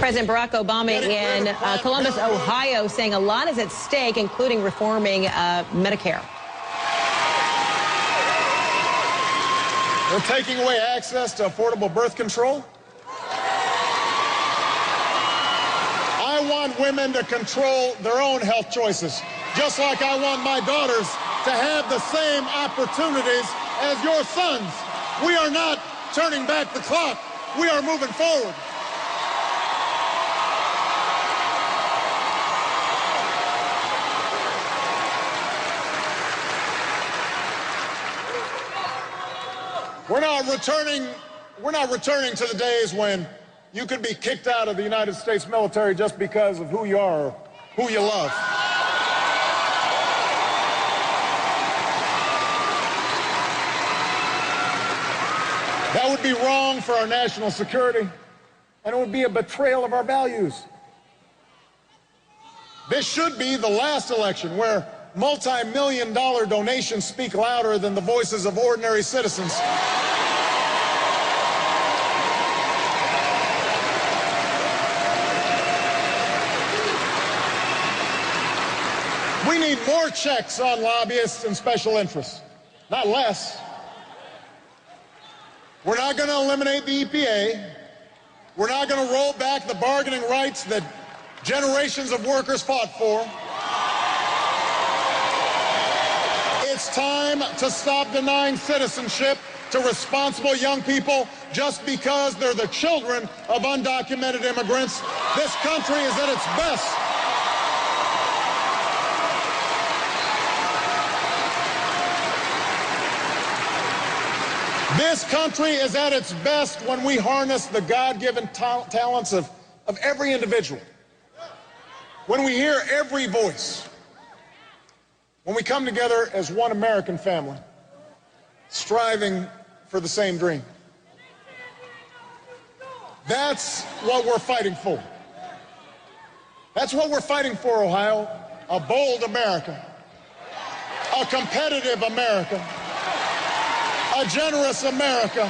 President Barack Obama in Columbus, Ohio, saying a lot is at stake, including reforming Medicare. We're taking away access to affordable birth control. I want women to control their own health choices, just like I want my daughters to have the same opportunities as your sons. We are not turning back the clock. We are moving forward. We're not returning to the days when you could be kicked out of the United States military just because of who you are or who you love. That would be wrong for our national security, and it would be a betrayal of our values. This should be the last election where multi-million-dollar donations speak louder than the voices of ordinary citizens. We need more checks on lobbyists and special interests, not less. We're not going to eliminate the EPA. We're not going to roll back the bargaining rights that generations of workers fought for. It's time to stop denying citizenship to responsible young people just because they're the children of undocumented immigrants. This country is at its best. This country is at its best when we harness the God-given talents of every individual. When we hear every voice. When we come together as one American family, striving for the same dream. That's what we're fighting for. That's what we're fighting for, Ohio. A bold America. A competitive America. A generous America,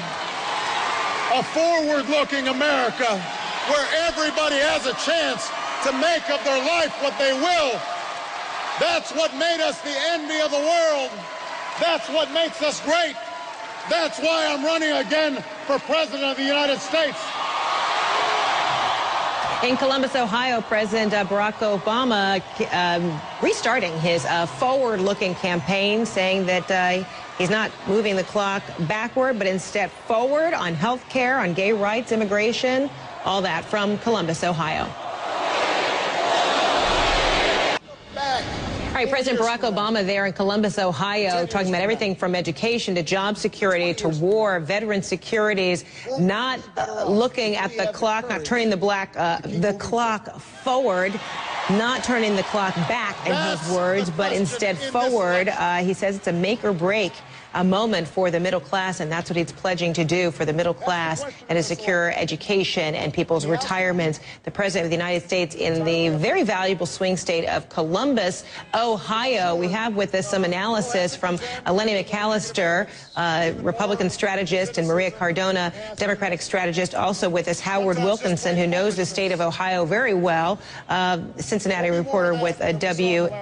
a forward-looking America where everybody has a chance to make of their life what they will. That's what made us the envy of the world. That's what makes us great. That's why I'm running again for President of the United States. In Columbus, Ohio, President Barack Obama restarting his forward-looking campaign, saying that he's not moving the clock backward, but instead forward on health care, on gay rights, immigration, all that from Columbus, Ohio. All right, President Barack Obama there in Columbus, Ohio, talking about everything from education to job security to war, veteran securities, not looking at the clock, not turning the clock forward, not turning the clock back, in his words, but instead forward. He says it's a make or break a moment for the middle class, and that's what he's pledging to do for the middle class and to secure education and people's retirements. The President of the United States in the very valuable swing state of Columbus, Ohio. We have with us some analysis from Lenny McAllister, Republican strategist, and Maria Cardona, Democratic strategist. Also with us, Howard Wilkinson, who knows the state of Ohio very well, Cincinnati reporter with WVXU.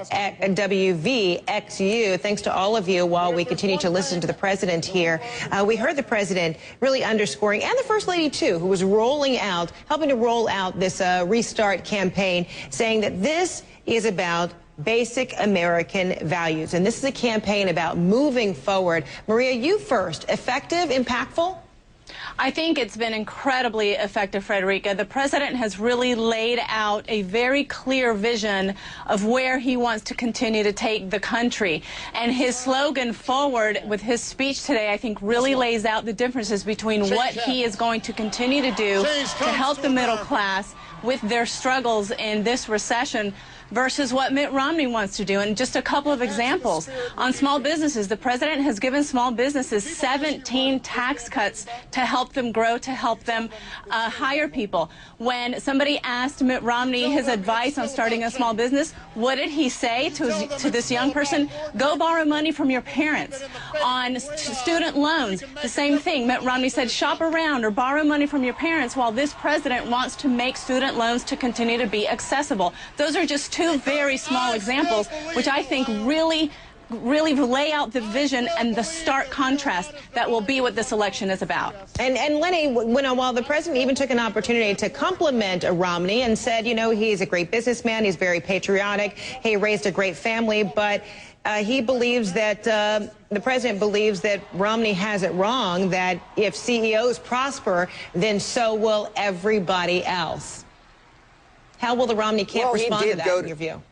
Thanks to all of you while we continue to listen to the president here. We heard the president really underscoring, and the first lady too, who was helping to roll out this restart campaign, saying that this is about basic American values. And this is a campaign about moving forward. Maria, you first. Effective, impactful? I think it's been incredibly effective, Frederica. The president has really laid out a very clear vision of where he wants to continue to take the country. And his slogan forward with his speech today, I think, really lays out the differences between what he is going to continue to do to help the middle class with their struggles in this recession versus what Mitt Romney wants to do. And just a couple of examples. On small businesses, the president has given small businesses 17 tax cuts to help them grow, to help them hire people. When somebody asked Mitt Romney his advice on starting a small business, what did he say to this young person? Go borrow money from your parents. On student loans, the same thing. Mitt Romney said, shop around or borrow money from your parents, while this president wants to make student student loans to continue to be accessible. Those are just two very small examples, which I think really lay out the vision and the stark contrast that will be what this election is about. And Lenny, while the president even took an opportunity to compliment Romney and said, you know, he's a great businessman, he's very patriotic, he raised a great family, but he believes that the president believes that Romney has it wrong, that if CEOs prosper, then so will everybody else. How will the Romney camp respond to that, in your view?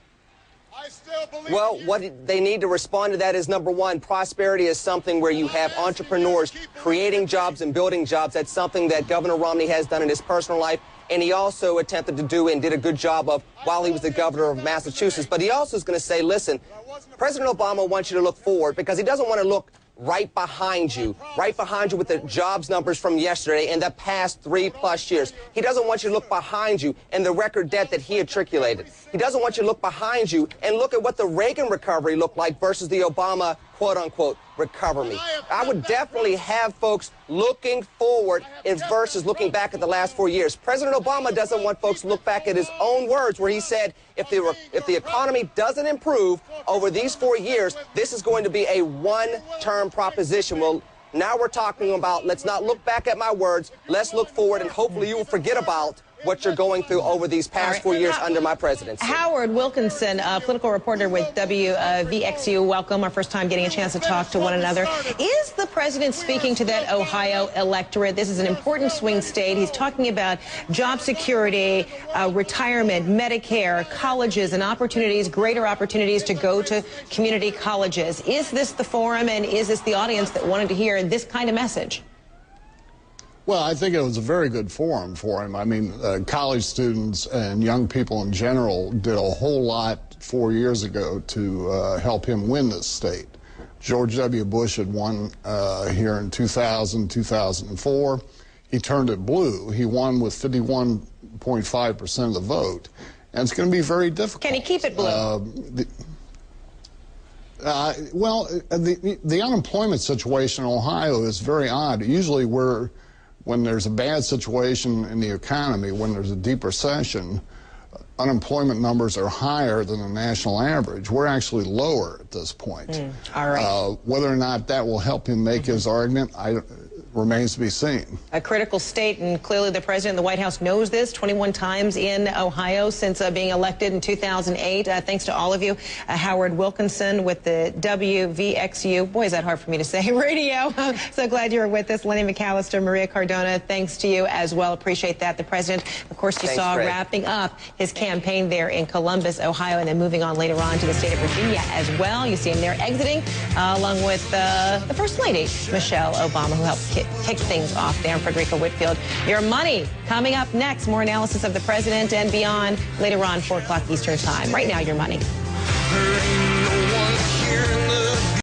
Well, what they need to respond to that is, number one, prosperity is something where you have entrepreneurs creating jobs and building jobs. That's something that Governor Romney has done in his personal life, and he also attempted to do and did a good job of while he was the governor of Massachusetts. But he also is going to say, listen, President Obama wants you to look forward because he doesn't want to look right behind you with the jobs numbers from yesterday and the past 3+ years. He doesn't want you to look behind you and the record debt that he matriculated. He doesn't want you to look behind you and look at what the Reagan recovery looked like versus the Obama, quote-unquote, recovery. I would definitely have folks looking forward versus looking back at the last 4 years. President Obama doesn't want folks to look back at his own words where he said if the economy doesn't improve over these 4 years, this is going to be a one-term proposition. Well, now we're talking about let's not look back at my words, let's look forward, and hopefully you will forget about what you're going through over these past 4 years under my presidency. Howard Wilkinson, a political reporter with WVXU. Welcome. Our first time getting a chance to talk to one another. Is the president speaking to that Ohio electorate? This is an important swing state. He's talking about job security, retirement, Medicare, colleges, and opportunities, greater opportunities to go to community colleges. Is this the forum, and is this the audience that wanted to hear this kind of message? Well, I think it was a very good forum for him. I mean, college students and young people in general did a whole lot 4 years ago to help him win this state. George W. Bush had won here in 2000, 2004. He turned it blue. He won with 51.5% of the vote. And it's going to be very difficult. Can he keep it blue? Well, the unemployment situation in Ohio is very odd. Usually when there's a bad situation in the economy, when there's a deep recession, unemployment numbers are higher than the national average. We're actually lower at this point. All right. Whether or not that will help him make his argument remains to be seen. A critical state, and clearly the president and the White House knows this. 21 times in Ohio since being elected in 2008. Thanks to all of you. Howard Wilkinson with the WVXU. Boy, is that hard for me to say. Radio. So glad you were with us. Lenny McAllister, Maria Cardona, thanks to you as well. Appreciate that. The president, of course, you saw wrapping up his campaign there in Columbus, Ohio, and then moving on later on to the state of Virginia as well. You see him there exiting along with the First Lady, Michelle Obama, who helped kick things off there. Frederica Whitfield. Your money coming up next. More analysis of the president and beyond later on, 4 o'clock Eastern time. Right now, your money.